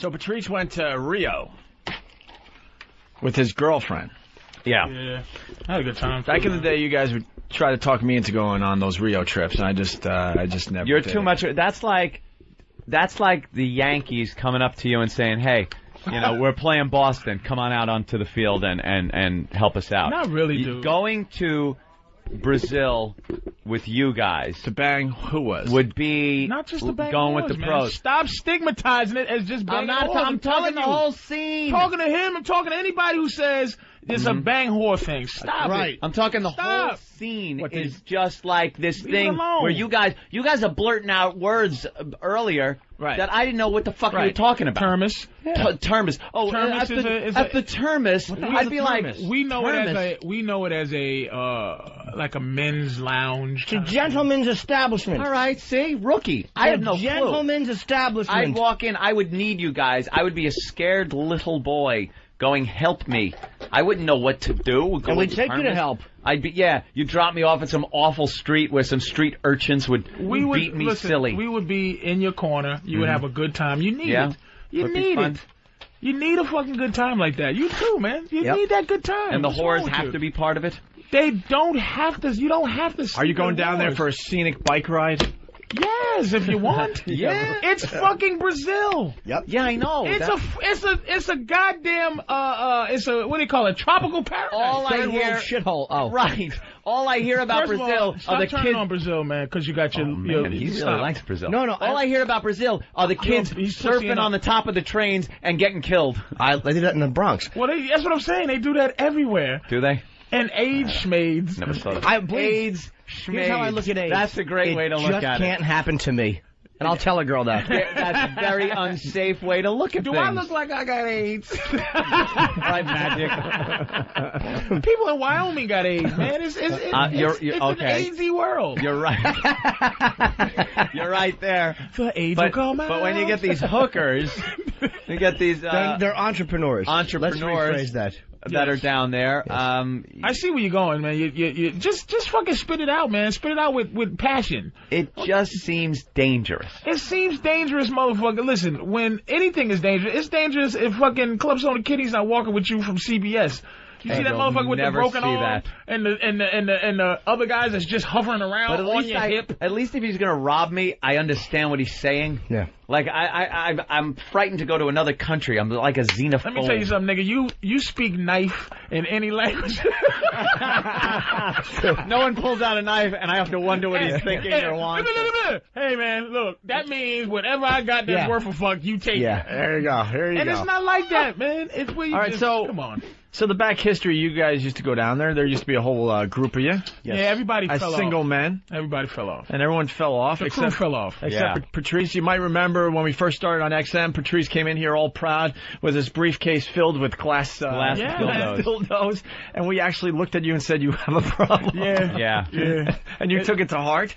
So Patrice went to Rio with his girlfriend. Yeah. I had a good time. Back in the day, you guys would try to talk me into going on those Rio trips, and I just never. You're did too it. much. That's like the Yankees coming up to you and saying, "Hey, we're playing Boston. Come on out onto the field and help us out." Not really, dude. Going to Brazil with you guys to bang who was would be not just the bang going wars, with the man. pros. Stop stigmatizing it as just bang whores. I'm talking the whole scene. Talking to him. I'm talking to anybody who says it's a bang whore thing. Stop it. I'm talking the whole scene is just like this thing where you guys are blurting out words earlier that I didn't know what the fuck you were talking about. Termis. Termis. Oh, Termis at the Termis, I'd be like, we know it as a like a men's lounge. It's a gentleman's establishment. All right, see, rookie. I have no clue. Gentleman's establishment. I'd walk in. I would need you guys. I would be a scared little boy going, help me. I wouldn't know what to do. And we'd take you to help. I'd be, you drop me off at some awful street where some street urchins would beat me silly. We would be in your corner. You would have a good time. You need it. You need it. You need a fucking good time like that. You too, man. You need that good time. And the whores have to be part of it? They don't have to. You don't have to. Are you going down there for a scenic bike ride? Yes, if you want. Yeah. It's fucking Brazil. Yep. Yeah, I know. It's a goddamn it's a what do you call it? Tropical paradise. All I hear shithole. Oh, right. All I hear about First of Brazil all, stop are the turning kids on Brazil, man, because you got your. He really likes Brazil. No. All I hear about Brazil are the kids surfing on the top of the trains and getting killed. I did that in the Bronx. Well, that's what I'm saying. They do that everywhere. Do they? And AIDS schmades. Never saw that. AIDS. Here's how I look at AIDS. That's a great way to look at it. It just can't happen to me. And I'll tell a girl that. That's a very unsafe way to look at things. Do I look like I got AIDS? Right, Magic. People in Wyoming got AIDS, man. It's okay. an AIDS-y world. You're right. You're right there. The AIDS will come out. But when you get these hookers, you get these... they're entrepreneurs. Let's rephrase that. That are down there. Yes. I see where you're going, man. You just fucking spit it out, man. Spit it out with passion. It just seems dangerous. It seems dangerous, motherfucker. Listen, when anything is dangerous, it's dangerous if fucking Clubs on the Kitty's not walking with you from CBS. You see that motherfucker with the broken arm and the other guys that's just hovering around on your hip? At least if he's going to rob me, I understand what he's saying. Yeah. Like, I'm frightened to go to another country. I'm like a xenophobe. Let me tell you something, nigga. You speak knife in any language. No one pulls out a knife, and I have to wonder what he's thinking or wants. Hey, man, look, that means whatever I got that's worth a fuck, you take it. There you go. And it's not like that, man. It's where you come on. So the back history, you guys used to go down there. There used to be a whole group of you. Yes. Yeah, everybody fell off. As single men. Everybody fell off. And everyone fell off. The crew fell off. Except for Patrice. You might remember when we first started on XM, Patrice came in here all proud with his briefcase filled with glass dildos. And we actually looked at you and said, you have a problem. Yeah. And you took it to heart?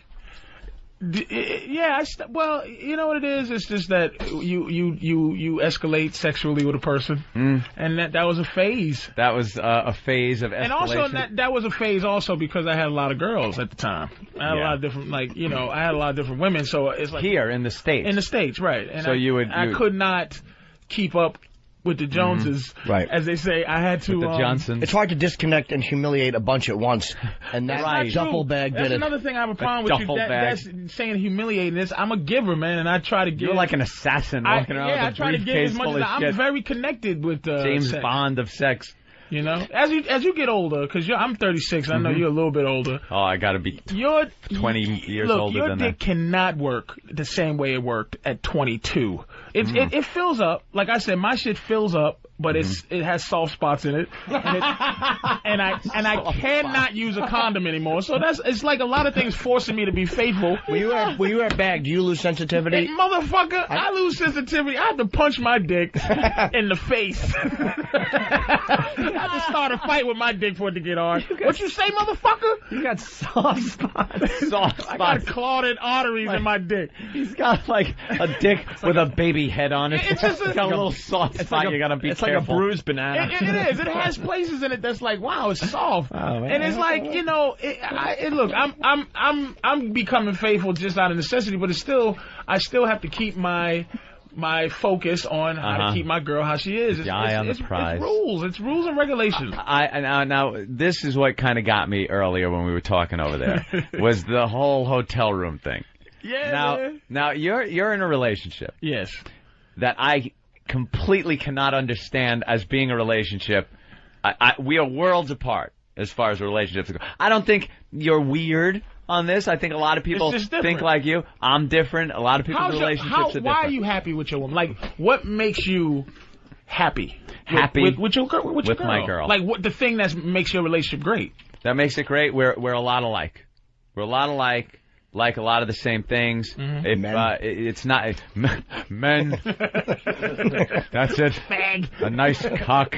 Yeah, well, you know what it is? It's just that you escalate sexually with a person, and that was a phase. That was a phase of escalation. And also that was a phase also because I had a lot of girls at the time. I had a lot of different, I had a lot of different women. So it's like here in the States. In the States, right? And so I could not keep up with the Joneses, right? As they say, I had to. With the Johnsons. It's hard to disconnect and humiliate a bunch at once, and that duffel bag did it. That's another thing I have a problem with you. That's saying humiliating. This I'm a giver, man, and I try to give. You're like an assassin walking around with a briefcase full of shit. I'm very connected with James sex. Bond of sex. You know, as you get older, because I'm 36, I know you're a little bit older. Oh, I got to be 20 years older than that. Your dick cannot work the same way it worked at 22. It fills up. Like I said, my shit fills up, but it has soft spots in it, and I cannot use a condom anymore. So it's like a lot of things forcing me to be faithful. When you wear a bag, do you lose sensitivity? Hey, motherfucker, I lose sensitivity. I have to punch my dick in the face. I have to start a fight with my dick for it to get hard. What you say, motherfucker? You got soft spots. I got clotted arteries in my dick. He's got like a dick with a baby head on it. It's just got a little soft spot. You gotta be careful. Like a bruised banana. It is. It has places in it that's like, wow, it's soft. Oh, man. And it's like, look, I'm becoming faithful just out of necessity, but I still have to keep my my focus on how to keep my girl how she is. It's rules. It's rules and regulations. Now, this is what kind of got me earlier when we were talking over there, was the whole hotel room thing. Yeah. Now you're in a relationship. Yes. That I completely cannot understand as being a relationship. We are worlds apart as far as relationships go. I don't think you're weird on this. I think a lot of people think like you. I'm different. A lot of people's relationships are different. Why are you happy with your woman? Like, what makes you happy? With your girl? With my girl. Like, what the thing that makes your relationship great? That makes it great. We're a lot alike. We're a lot alike. Like a lot of the same things. It's not men. That's it. Fag. A nice cock.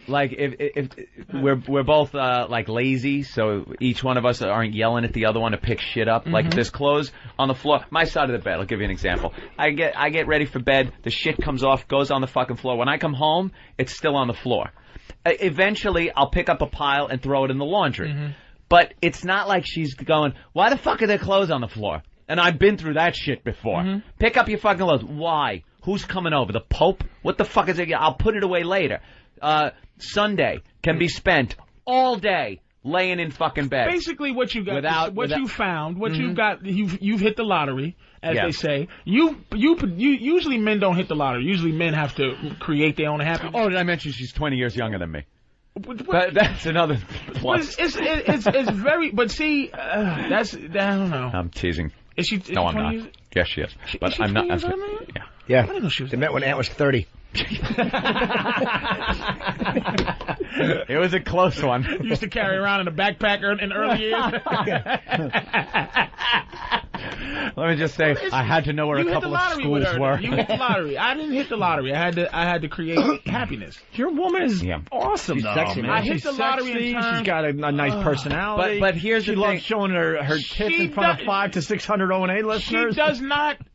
Like if we're both like lazy, so each one of us aren't yelling at the other one to pick shit up. Like if there's clothes on the floor, my side of the bed. I'll give you an example. I get ready for bed. The shit comes off, goes on the fucking floor. When I come home, it's still on the floor. Eventually, I'll pick up a pile and throw it in the laundry. But it's not like she's going, why the fuck are there clothes on the floor? And I've been through that shit before. Pick up your fucking clothes. Why? Who's coming over? The Pope? What the fuck is it? I'll put it away later. Sunday can be spent all day laying in fucking bed. Basically, what you got, you found, what you got, you've hit the lottery, as they say. You usually men don't hit the lottery. Usually men have to create their own happiness. Oh, did I mention she's 20 years younger than me? That's another plus. It's very, but see, I don't know. I'm teasing. Is she? No, I'm not. Yes, she is. But I'm not. Yeah. I didn't know she was. They met when Ant was 30. It was a close one. You used to carry around in a backpack in early years. Let me just say, I had to know where a couple of schools were. You hit the lottery. I didn't hit the lottery. I had to create happiness. Your woman is awesome, She's sexy, man. I hit the lottery in terms. She's got a nice personality. But here's the thing. She loves showing her tits in front of 500 to 600 O&A listeners.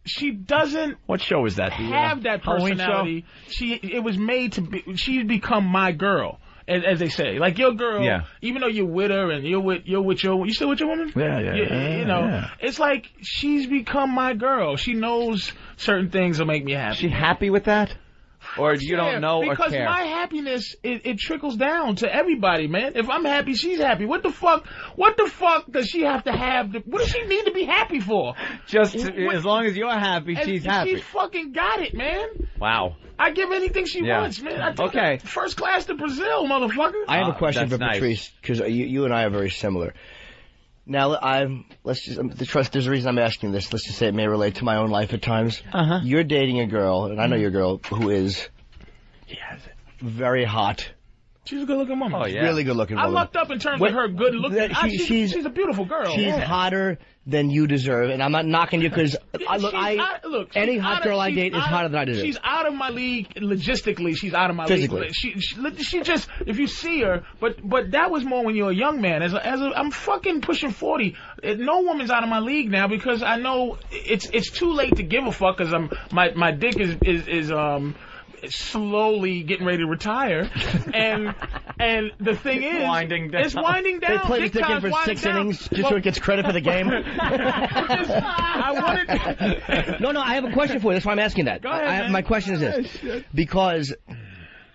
She doesn't. What show is that? Have that personality. It was made to be. She's become my girl. As they say, like your girl, even though you're with her and you're with you still with your woman? Yeah. It's like she's become my girl. She knows certain things will make me happy. Is she happy with that? Or you don't know or care? Because my happiness, it trickles down to everybody, man. If I'm happy, she's happy. What the fuck does she have to have? What does she need to be happy for? Just as long as you're happy, she's happy. She's fucking got it, man. Wow. I give anything she wants, man. I take first class to Brazil, motherfucker. I have a question for Patrice, because you and I are very similar. Now, there's a reason I'm asking this. Let's just say it may relate to my own life at times. You're dating a girl, and I know your girl, who is very hot. She's a good-looking woman. Oh, yeah. Really good-looking woman. I lucked up in terms of her good looking. She's a beautiful girl. She's hotter than you deserve, and I'm not knocking you because any hot girl I date is hotter than I deserve. She's out of my league logistically. She's out of my league. She just, if you see her, but that was more when you're a young man. I'm fucking pushing 40. No woman's out of my league now because I know it's too late to give a fuck because my dick is slowly getting ready to retire, and the thing is, it's winding down. They play the ticket for 6 innings just so it gets credit for the game. No, I have a question for you. That's why I'm asking that. Go ahead, my question is this, because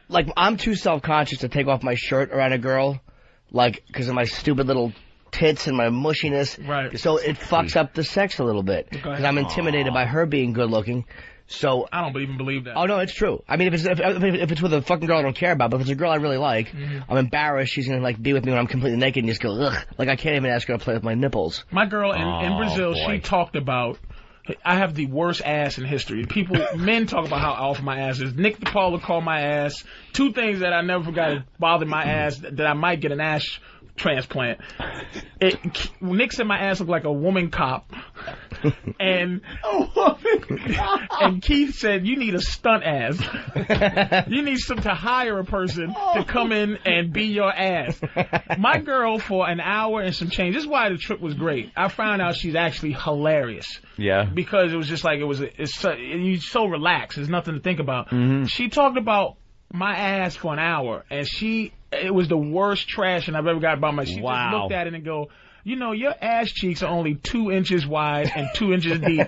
like I'm too self-conscious to take off my shirt around a girl, like because of my stupid little tits and my mushiness. Right. So it fucks up the sex a little bit because I'm intimidated by her being good looking. So I don't even believe that. Oh no, it's true. I mean, if it's with a fucking girl I don't care about, but if it's a girl I really like, I'm embarrassed she's gonna like be with me when I'm completely naked and just go ugh. Like I can't even ask her to play with my nipples. My girl in Brazil, she talked about. I have the worst ass in history. Men talk about how awful my ass is. Nick DePaula called my ass. 2 things that I never forgot bothered my ass that I might get an ass transplant. Nick said my ass looked like a woman cop. And Keith said you need a stunt ass. You need to hire a person to come in and be your ass. My girl for an hour and some change. This is why the trip was great. I found out she's actually hilarious. Yeah. Because it was just like you're so relaxed. There's nothing to think about. She talked about my ass for an hour, and it was the worst trashing I've ever got about my. She just looked at it and go, you know, your ass cheeks are only 2 inches wide and 2 inches deep.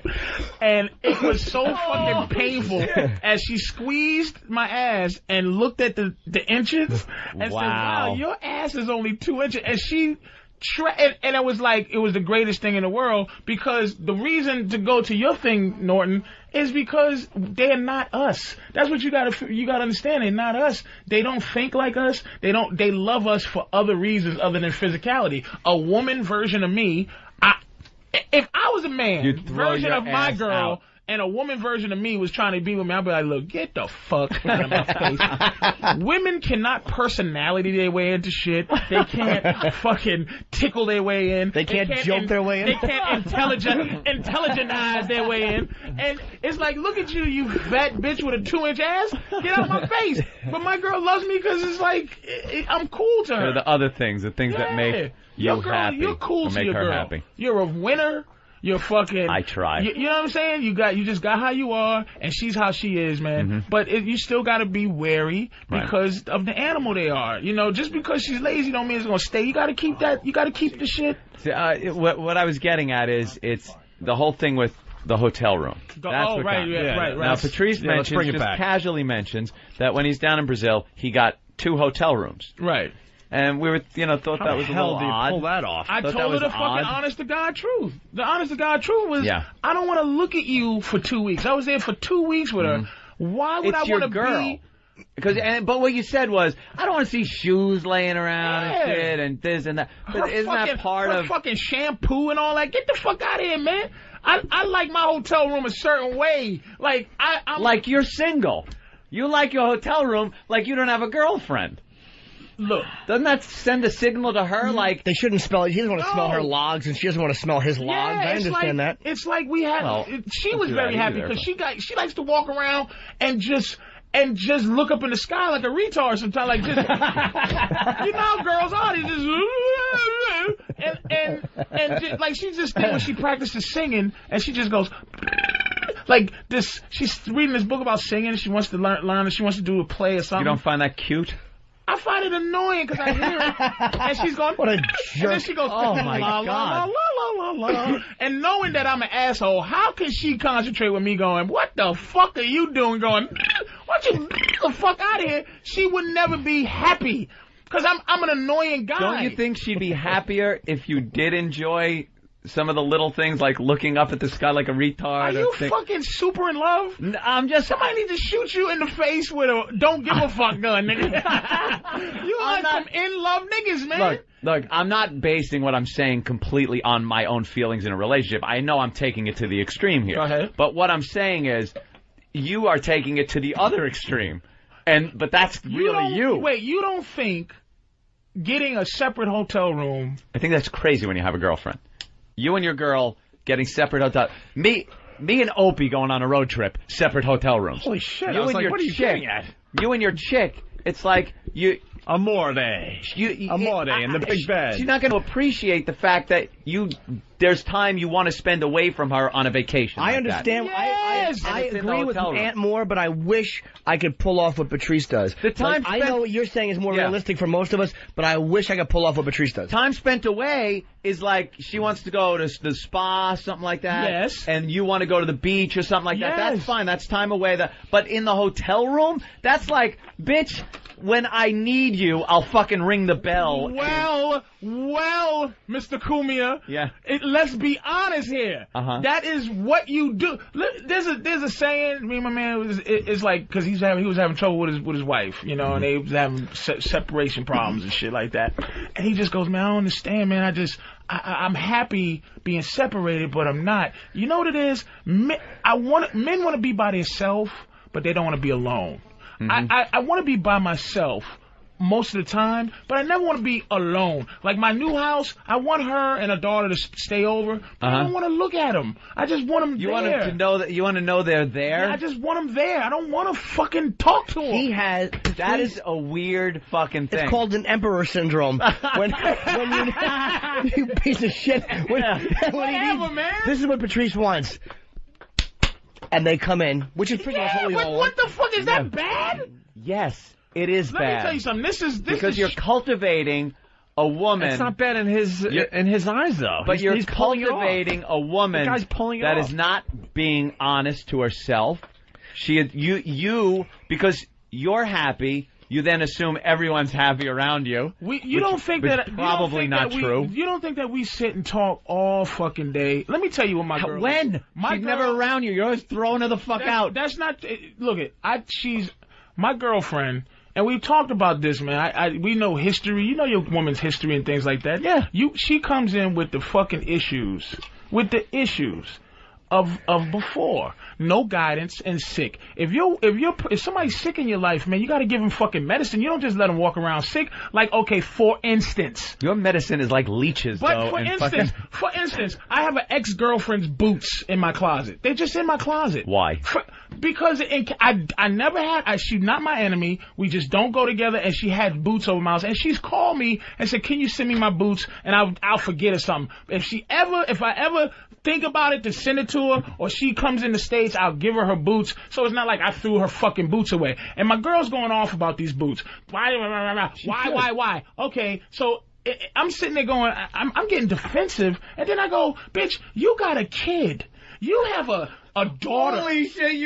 And it was so fucking painful as she squeezed my ass and looked at the inches and said, wow, your ass is only 2 inches. And she... and it was like, it was the greatest thing in the world, because the reason to go to your thing, Norton, is because they're not us. That's what you gotta understand. They're not us. They don't think like us. They love us for other reasons other than physicality. A woman version of me, if I was a man version of my girl, out. And a woman version of me was trying to be with me, I'd be like, look, get the fuck out of my face. Women cannot personality their way into shit. They can't fucking tickle their way in. They can't joke their way in. They can't intelligentize their way in. And it's like, look at you, you fat bitch with a 2-inch ass. Get out of my face. But my girl loves me because it's like, I'm cool to her. The other things, the things that make you happy. You're cool to your girl. Happy. You're a winner. You're fucking... I try. You know what I'm saying? You just got how you are, and she's how she is, man. Mm-hmm. But you still got to be wary because of the animal they are. You know, just because she's lazy don't mean it's going to stay. You got to keep that. You got to keep the shit. See, what I was getting at is it's the whole thing with the hotel room. Right. Now, Patrice casually mentions that when he's down in Brazil, he got 2 hotel rooms. Right. And we were, thought that was a little odd. How do you pull that off? I told her the fucking honest-to-God truth. The honest-to-God truth was, I don't want to look at you for 2 weeks. I was there for 2 weeks with her. Why would I want to be... But what you said was, I don't want to see shoes laying around and shit and this and that. But isn't that part of... fucking shampoo and all that? Get the fuck out of here, man. I like my hotel room a certain way. Like, Like you're single. You like your hotel room like you don't have a girlfriend. Look, doesn't that send a signal to her? Like they shouldn't smell. He doesn't want to smell her logs, and she doesn't want to smell his logs. I understand that. It's like we had. She was very happy because she likes to walk around and just look up in the sky like a retard sometimes. Like just you know, girls are just like she just when she practices singing and she just goes. Like this, she's reading this book about singing. She wants to learn. She wants to do a play or something. You don't find that cute? I find it annoying because I hear it, and she's going, what a jerk. And then she goes, oh my God. La, la, la, la, la. And knowing that I'm an asshole, how can she concentrate with me going, what the fuck are you doing? Going, why don't you get the fuck out of here? She would never be happy because I'm an annoying guy. Don't you think she'd be happier if you did enjoy some of the little things like looking up at the sky like a retard? Are you fucking super in love? I'm just... Somebody needs to shoot you in the face with a don't give a fuck gun, nigga. You are some in-love niggas, man. Look, I'm not basing what I'm saying completely on my own feelings in a relationship. I know I'm taking it to the extreme here. Go ahead. But what I'm saying is you are taking it to the other extreme. But that's really you. Wait, you don't think getting a separate hotel room... I think that's crazy when you have a girlfriend. You and your girl getting separate hotel. Me and Opie going on a road trip, separate hotel rooms. Holy shit! You I was and like, your what are you getting at? You and your chick. It's like you. Amore. Amore in the big bed. She's not going to appreciate the fact that there's time you want to spend away from her on a vacation. I understand. Yes. I agree with Aunt Moore, but I wish I could pull off what Patrice does. The time I know what you're saying is more realistic for most of us, but I wish I could pull off what Patrice does. Time spent away is like she wants to go to the spa, something like that. Yes. And you want to go to the beach or something like that. That's fine. That's time away. But in the hotel room, that's like, bitch, when I need you, I'll fucking ring the bell. Well, Mr. Cumia. Yeah. Let's be honest here. Uh-huh. That is what you do. There's a saying. Me and my man it's like because he was having trouble with his wife, you know, and they was having separation problems and shit like that. And he just goes, man, I don't understand, man. I'm happy being separated, but I'm not. You know what it is? Men want to be by themselves, but they don't want to be alone. Mm-hmm. I want to be by myself most of the time, but I never want to be alone. Like my new house, I want her and her daughter to stay over. But I don't want to look at them. I just want them there. You want them to know that you want to know they're there. Yeah, I just want them there. I don't want to fucking talk to them. That is a weird fucking thing. It's called an emperor syndrome. when you piece of shit. Whatever, man. This is what Patrice wants. And they come in, which is pretty much what we all want. What the fuck, is that bad? Yes, it is bad. Let me tell you something. This because you're cultivating a woman. It's not bad in his eyes, though. But he's cultivating a woman that is not being honest to herself. Because you're happy, you then assume everyone's happy around you. You don't think that probably not true. You don't think that we sit and talk all fucking day? Let me tell you what my girl. When? She's never around you. You're always throwing her the fuck out. That's not. Look, she's my girlfriend. And we've talked about this, man. We know history. You know your woman's history and things like that. Yeah. She comes in with the fucking issues. With the issues of before. No guidance and sick. If somebody's sick in your life, man, you got to give them fucking medicine. You don't just let them walk around sick. Like, okay, for instance. Your medicine is like leeches, but for instance, I have an ex-girlfriend's boots in my closet. They're just in my closet. Why? Because I never had. She's not my enemy. We just don't go together. And she had boots over my house. And she's called me and said, "Can you send me my boots?" And I'll forget or something. If I ever think about it to send it to her, or she comes in the States, I'll give her boots. So it's not like I threw her fucking boots away. And my girl's going off about these boots. Why? Okay, so I'm sitting there going, I'm getting defensive, and then I go, bitch, you got a kid. You have a daughter. Holy shit,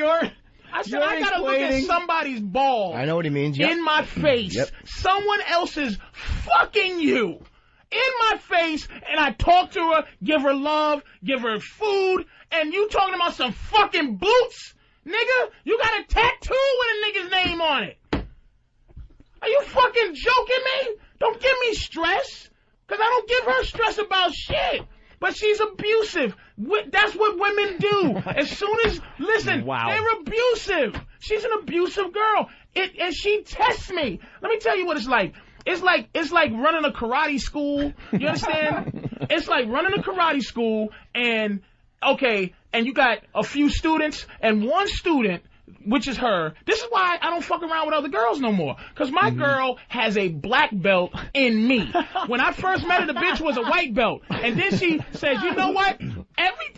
I said, I gotta look at somebody's balls. I know what he means. Yep. In my face. Yep. Someone else is fucking you. In my face, and I talk to her, give her love, give her food, and you talking about some fucking boots? Nigga, you got a tattoo with a nigga's name on it. Are you fucking joking me? Don't give me stress, because I don't give her stress about shit. But she's abusive. That's what women do. As soon as, listen, they're abusive. She's an abusive girl. And she tests me. Let me tell you what it's like. It's like running a karate school. You understand? It's like running a karate school and you got a few students and one student, which is her. This is why I don't fuck around with other girls no more. Because my girl has a black belt in me. When I first met her, the bitch was a white belt. And then she says, you know what?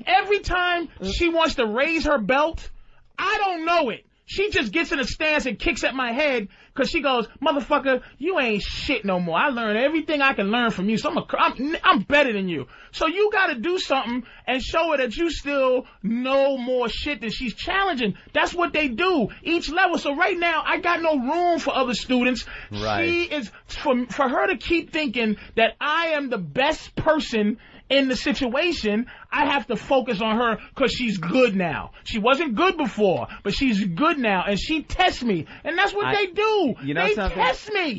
Every time she wants to raise her belt, I don't know it. She just gets in a stance and kicks at my head because she goes, motherfucker, you ain't shit no more. I learned everything I can learn from you, so I'm better than you. So you got to do something and show her that you still know more shit than she's challenging. That's what they do, each level. So right now, I got no room for other students. Right. She is, for her to keep thinking that I am the best person in the situation, I have to focus on her because she's good now. She wasn't good before, but she's good now, and she tests me, and that's what they do. You know they something? Test me.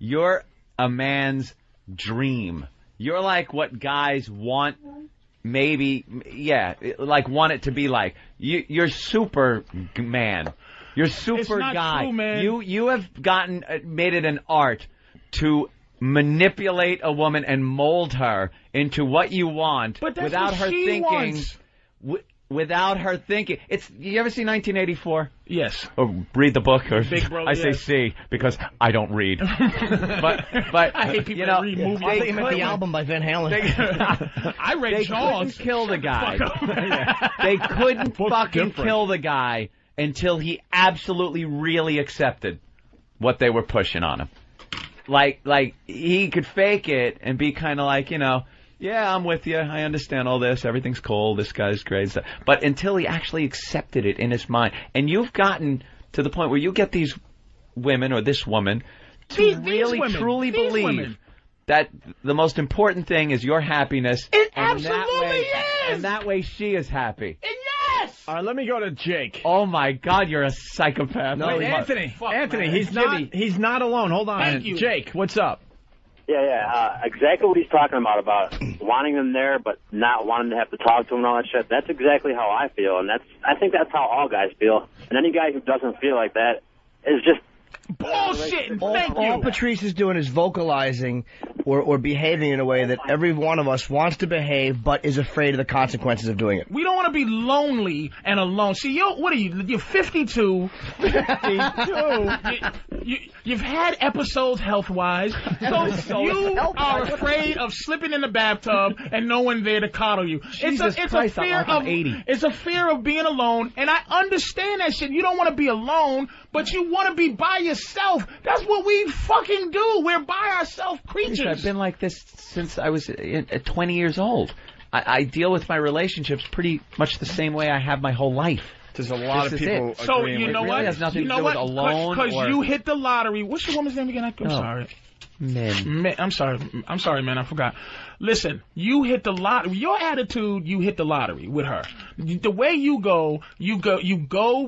You're a man's dream. You're like what guys want, maybe, like want it to be like. You're super man. You're super it's not guy. True, man. You have made it an art to manipulate a woman and mold her into what you want without her thinking. Without her thinking. You ever see 1984? Yes. Or read the book, or Big Brother, I say see because I don't read. but I hate people that read movies. I think the album by Van Halen. I read Jaws. They couldn't kill the guy. They couldn't fucking kill the guy until he absolutely really accepted what they were pushing on him. Like he could fake it and be kind of like, yeah, I'm with you. I understand all this. Everything's cool. This guy's great. But until he actually accepted it in his mind. And you've gotten to the point where you get these women or this woman to truly believe that the most important thing is your happiness. It absolutely is. And that way she is happy. And yes. All right, let me go to Jake. Oh my God, you're a psychopath. No, wait, Anthony, man. he's not alone. Hold on. Thank you. Jake, what's up? Yeah. Exactly what he's talking about wanting them there, but not wanting to have to talk to them and all that shit. That's exactly how I feel, and I think that's how all guys feel. And any guy who doesn't feel like that is just bullshit. All Patrice is doing is vocalizing or behaving in a way that every one of us wants to behave, but is afraid of the consequences of doing it. We don't want to be lonely and alone. See, what are you? You're 52. 52. You've had episodes health-wise, so you are afraid of slipping in the bathtub and no one there to coddle you. It's a fear of being alone, and I understand that shit. You don't want to be alone, but you want to be by yourself. yourself. That's what we fucking do. We're by ourselves creatures. I've been like this since I was 20 years old. I deal with my relationships pretty much the same way I have my whole life. There's a lot of people. So you know what? It has nothing to do with alone. Because you hit the lottery. What's your woman's name again? I'm sorry. Men. I'm sorry, man. I forgot. Listen, you hit the lottery. Your attitude, you hit the lottery with her. The way you go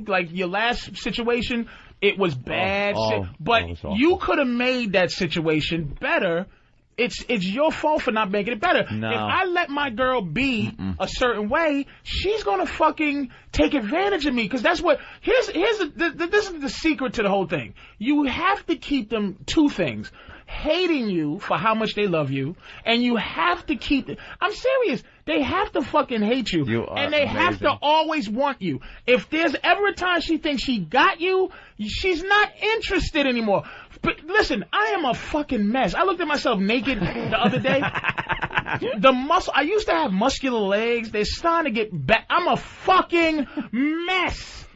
like your last situation. It was bad shit, but you could have made that situation better. It's your fault for not making it better. No. If I let my girl be a certain way, she's gonna fucking take advantage of me. Because that's what. This is the secret to the whole thing. You have to keep them two things: hating you for how much they love you, and you have to keep. I'm serious. They have to fucking hate you, and they have to always want you. If there's ever a time she thinks she got you, she's not interested anymore. But listen, I am a fucking mess. I looked at myself naked the other day. I used to have muscular legs. They're starting to get back. I'm a fucking mess.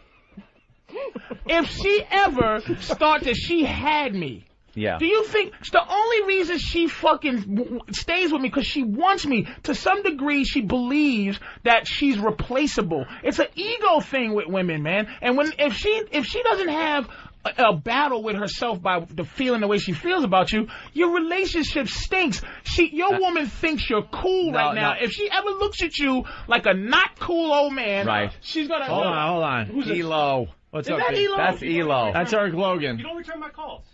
If she ever thought that she had me, yeah. Do you think the only reason she fucking stays with me because she wants me? To some degree, she believes that she's replaceable. It's an ego thing with women, man. And if she doesn't have a battle with herself by the feeling the way she feels about you, your relationship stinks. Your woman thinks you're cool right now. If she ever looks at you like a not cool old man, she's gonna hold on. Who's Elo? What's up? That Elo? That's Elo. That's Eric Logan. You don't return my calls.